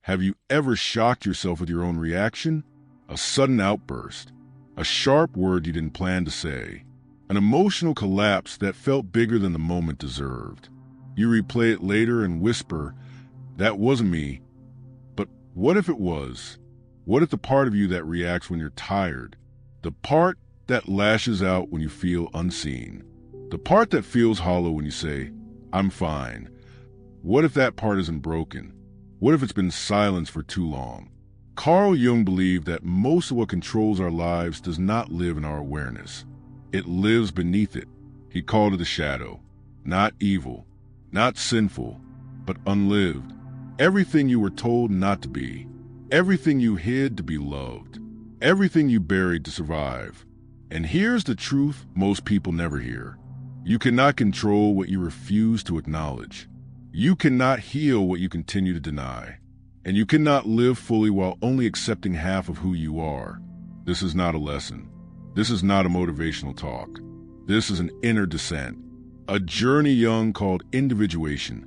Have you ever shocked yourself with your own reaction? A sudden outburst, a sharp word you didn't plan to say, an emotional collapse that felt bigger than the moment deserved. You replay it later and whisper, "That wasn't me." But what if it was? What if the part of you that reacts when you're tired, the part that lashes out when you feel unseen, the part that feels hollow when you say, "I'm fine"? What if that part isn't broken? What if it's been silenced for too long? Carl Jung believed that most of what controls our lives does not live in our awareness. It lives beneath it. He called it the shadow. Not evil, not sinful, but unlived. Everything you were told not to be. Everything you hid to be loved. Everything you buried to survive. And here's the truth most people never hear. You cannot control what you refuse to acknowledge. You cannot heal what you continue to deny. And you cannot live fully while only accepting half of who you are. This is not a lesson. This is not a motivational talk. This is an inner descent. A journey Jung called individuation,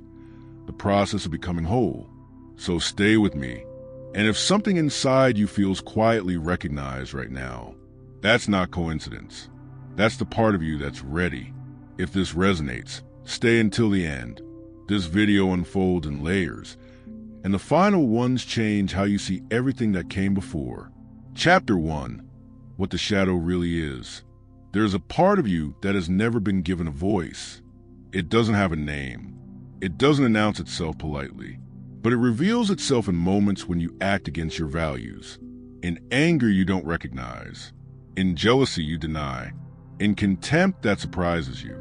the process of becoming whole. So stay with me. And if something inside you feels quietly recognized right now, that's not coincidence. That's the part of you that's ready. If this resonates, stay until the end. This video unfolds in layers, and the final ones change how you see everything that came before. Chapter 1, What the Shadow Really Is. There's a part of you that has never been given a voice. It doesn't have a name. It doesn't announce itself politely, but it reveals itself in moments when you act against your values. In anger you don't recognize. In jealousy you deny. In contempt that surprises you.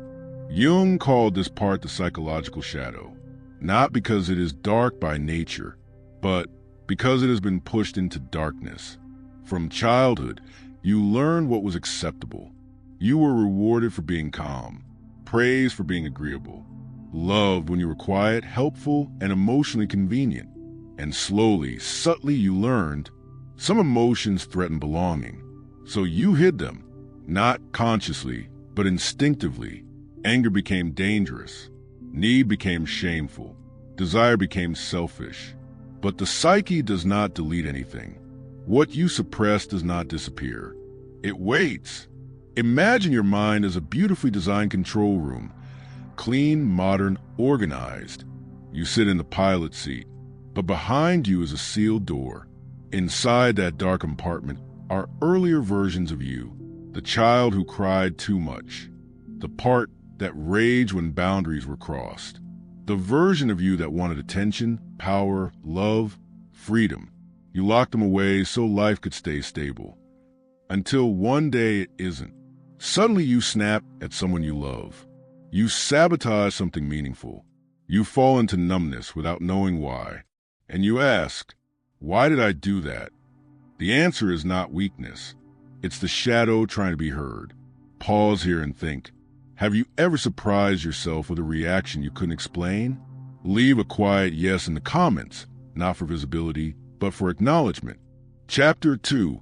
Jung called this part the psychological shadow, not because it is dark by nature, but because it has been pushed into darkness. From childhood, you learned what was acceptable. You were rewarded for being calm, praised for being agreeable, loved when you were quiet, helpful, and emotionally convenient. And slowly, subtly, you learned some emotions threaten belonging. So you hid them, not consciously, but instinctively. Anger became dangerous. Need became shameful. Desire became selfish. But the psyche does not delete anything. What you suppress does not disappear. It waits. Imagine your mind as a beautifully designed control room. Clean, modern, organized. You sit in the pilot seat, but behind you is a sealed door. Inside that dark compartment are earlier versions of you. The child who cried too much. The part that raged when boundaries were crossed. The version of you that wanted attention, power, love, freedom. You locked them away so life could stay stable. Until one day it isn't. Suddenly you snap at someone you love. You sabotage something meaningful. You fall into numbness without knowing why. And you ask, why did I do that? The answer is not weakness. It's the shadow trying to be heard. Pause here and think. Have you ever surprised yourself with a reaction you couldn't explain? Leave a quiet yes in the comments, not for visibility, but for acknowledgement. Chapter 2,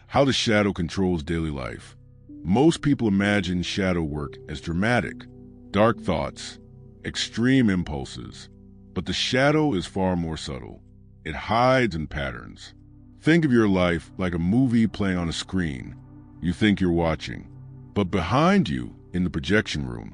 How the Shadow Controls Daily Life. Most people imagine shadow work as dramatic, dark thoughts, extreme impulses. But the shadow is far more subtle. It hides in patterns. Think of your life like a movie playing on a screen. You think you're watching, but behind you, in the projection room,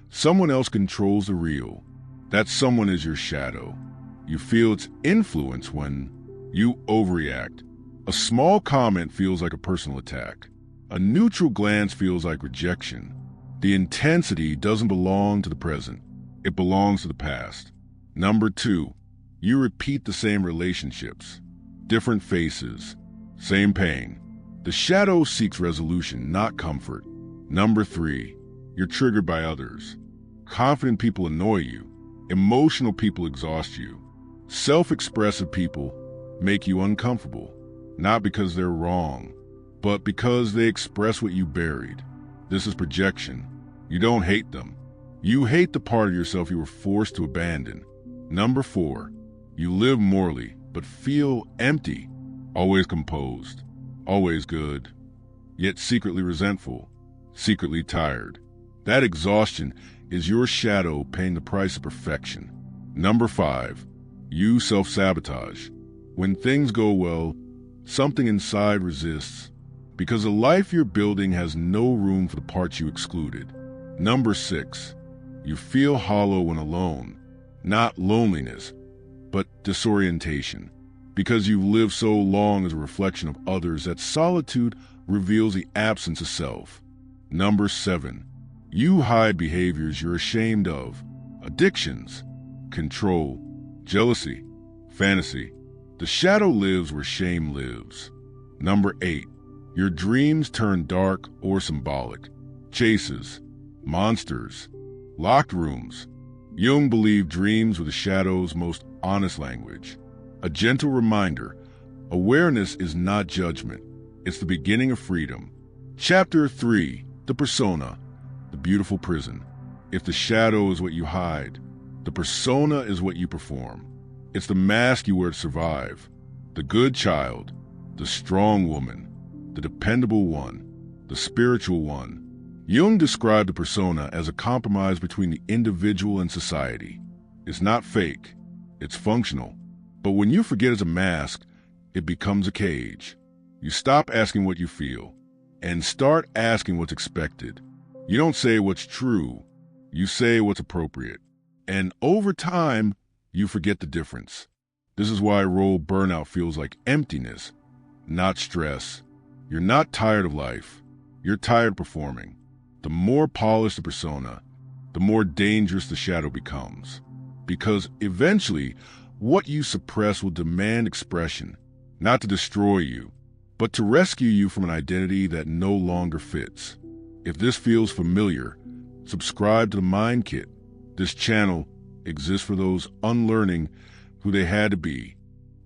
someone else controls the reel. That someone is your shadow. You feel its influence when you overreact. A small comment feels like a personal attack. A neutral glance feels like rejection. The intensity doesn't belong to the present. It belongs to the past. Number 2, you repeat the same relationships. Different faces. Same pain. The shadow seeks resolution, not comfort. Number 3, you're triggered by others. Confident people annoy you. Emotional people exhaust you. Self-expressive people make you uncomfortable, not because they're wrong, but because they express what you buried. This is projection. You don't hate them. You hate the part of yourself you were forced to abandon. Number 4, you live morally, but feel empty. Always composed, always good, yet secretly resentful, secretly tired. That exhaustion is your shadow paying the price of perfection. Number 5, you self-sabotage. When things go well, something inside resists, because the life you're building has no room for the parts you excluded. Number 6, you feel hollow when alone. Not loneliness, but disorientation. Because you've lived so long as a reflection of others that solitude reveals the absence of self. Number 7, you hide behaviors you're ashamed of. Addictions, control, jealousy, fantasy. The shadow lives where shame lives. Number 8, your dreams turn dark or symbolic. Chases, monsters, locked rooms. Jung believed dreams were the shadow's most honest language. A gentle reminder, awareness is not judgment. It's the beginning of freedom. Chapter 3, the persona, the beautiful prison. If the shadow is what you hide, the persona is what you perform. It's the mask you wear to survive. The good child, the strong woman, the dependable one, the spiritual one. Jung described the persona as a compromise between the individual and society. It's not fake, it's functional. But when you forget it's a mask, it becomes a cage. You stop asking what you feel and start asking what's expected. You don't say what's true, you say what's appropriate. And over time, you forget the difference. This is why role burnout feels like emptiness, not stress. You're not tired of life, you're tired of performing. The more polished the persona, the more dangerous the shadow becomes. Because eventually, what you suppress will demand expression, not to destroy you, but to rescue you from an identity that no longer fits. If this feels familiar, subscribe to the Mind Kit. This channel exists for those unlearning who they had to be.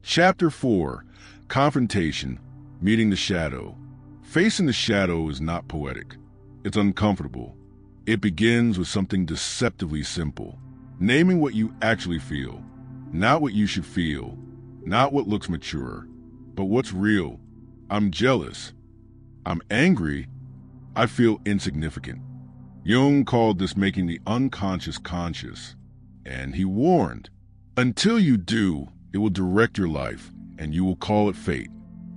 Chapter 4, Confrontation, Meeting the Shadow. Facing the shadow is not poetic. It's uncomfortable. It begins with something deceptively simple. Naming what you actually feel. Not what you should feel. Not what looks mature. But what's real. I'm jealous. I'm angry. I feel insignificant. Jung called this making the unconscious conscious. And he warned, until you do, it will direct your life, and you will call it fate.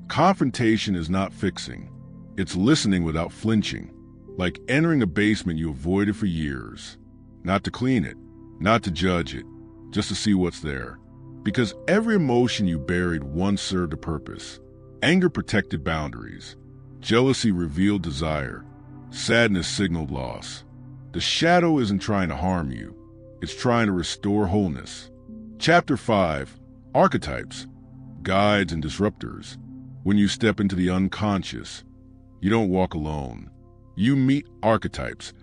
Confrontation is not fixing. It's listening without flinching. Like entering a basement you avoided for years. Not to clean it, not to judge it, just to see what's there. Because every emotion you buried once served a purpose. Anger protected boundaries. Jealousy revealed desire. Sadness signaled loss. The shadow isn't trying to harm you. It's trying to restore wholeness. Chapter 5, Archetypes, Guides and Disruptors. When you step into the unconscious, you don't walk alone. You meet archetypes,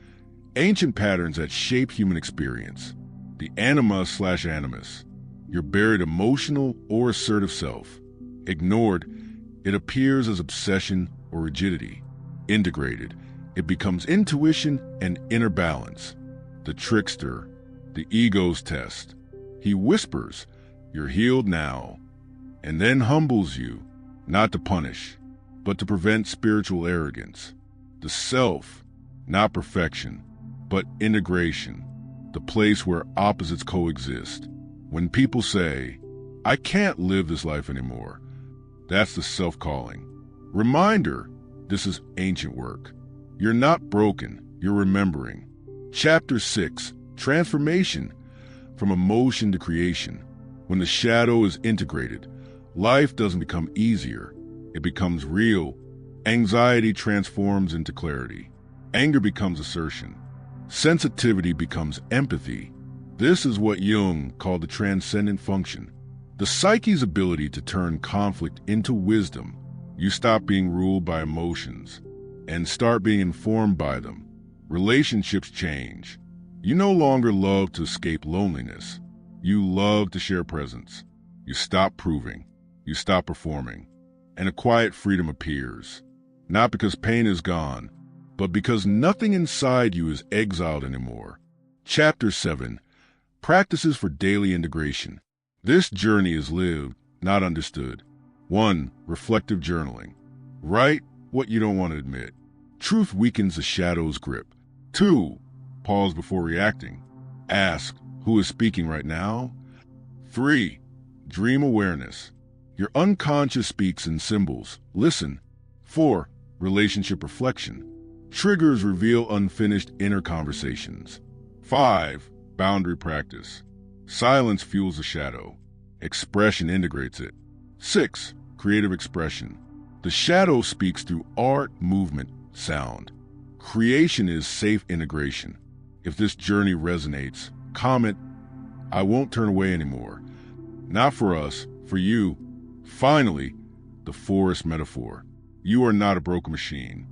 ancient patterns that shape human experience. The anima/animus, your buried emotional or assertive self. Ignored, it appears as obsession or rigidity. Integrated, it becomes intuition and inner balance. The trickster, the ego's test. He whispers, you're healed now, and then humbles you, not to punish, but to prevent spiritual arrogance. The self, not perfection, but integration, the place where opposites coexist. When people say, I can't live this life anymore, that's the self calling. Reminder, this is ancient work. You're not broken, you're remembering. Chapter 6, Transformation, from emotion to creation. When the shadow is integrated, life doesn't become easier, it becomes real. Anxiety transforms into clarity. Anger becomes assertion. Sensitivity becomes empathy. This is what Jung called the transcendent function. The psyche's ability to turn conflict into wisdom. You stop being ruled by emotions and start being informed by them. Relationships change. You no longer love to escape loneliness. You love to share presence. You stop proving. You stop performing. And a quiet freedom appears. Not because pain is gone, but because nothing inside you is exiled anymore. Chapter 7, Practices for Daily Integration. This journey is lived, not understood. 1. Reflective journaling. Write what you don't want to admit. Truth weakens the shadow's grip. 2. Pause before reacting. Ask, who is speaking right now? 3. Dream awareness. Your unconscious speaks in symbols. Listen. 4. Relationship reflection. Triggers reveal unfinished inner conversations. 5. Boundary practice. Silence fuels the shadow. Expression integrates it. 6. Creative expression. The shadow speaks through art, movement, sound. Creation is safe integration. If this journey resonates, comment, "I won't turn away anymore." Not for us, for you. Finally, the forest metaphor. You are not a broken machine.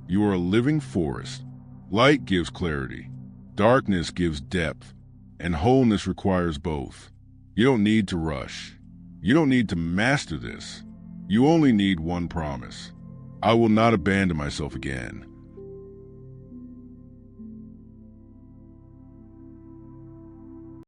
You are a living forest. Light gives clarity. Darkness gives depth. And wholeness requires both. You don't need to rush. You don't need to master this. You only need one promise. I will not abandon myself again.